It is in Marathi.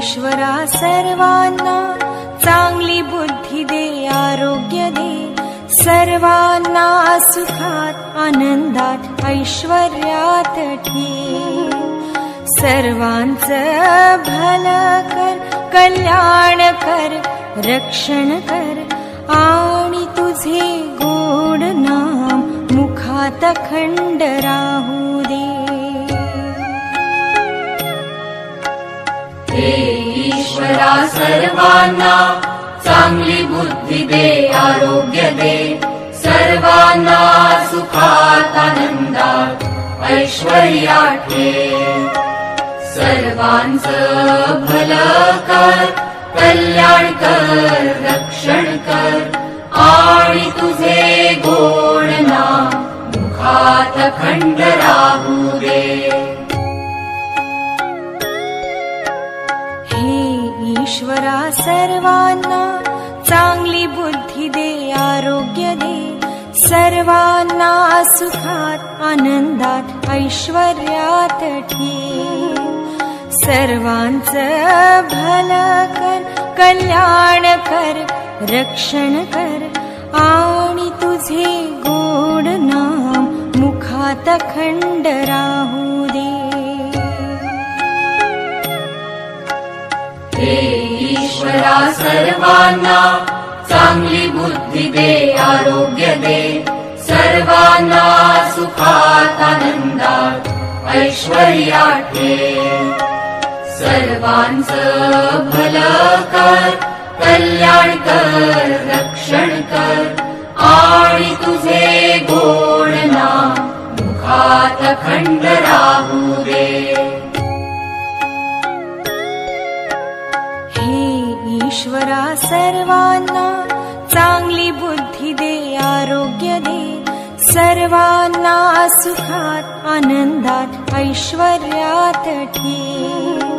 ईश्वरा सर्वांना चांगली बुद्धी दे, आरोग्य दे, सर्वांना सुखात आनंदात ऐश्वर्यात ठेव. सर्वांचं भलं कर, कल्याण कर, रक्षण कर, आणि तुझे गोड नाम मुखात अखंड राहू दे. हे ईश्वरा सर्वांना चांगली बुद्धी दे, आरोग्य दे, सर्वांना सुखात आनंदात ऐश्वर्यात ठेव. सर्वांचं भलं कर, कल्याण कर, रक्षण कर, आणि तुझे गोड नाम मुखात अखंड राहू दे. हे ईश्वरा सर्वांना चांगली बुद्धी दे, आरोग्य दे, सर्वांना सुखात आनंदात ऐश्वर्यात ठेव. सर्वांचं भलं कर, कल्याण कर, रक्षण कर, आणि तुझे गोड नाम मुखात अखंड राहू दे. हे ईश्वरा सर्वांना चांगली बुद्धी दे, आरोग्य दे, सर्वांना सुखात आनंदात ऐश्वर्यात ठेव. सर्वांचं भलं कर, कल्याण कर, रक्षण कर, आणि तुझे गोड नाम मुखात अखंड राहू दे. हे ईश्वरा सर्वांना चांगली बुद्धी दे, आरोग्य दे, सर्वांना सुखात आनंदात ऐश्वर्यात ठेव.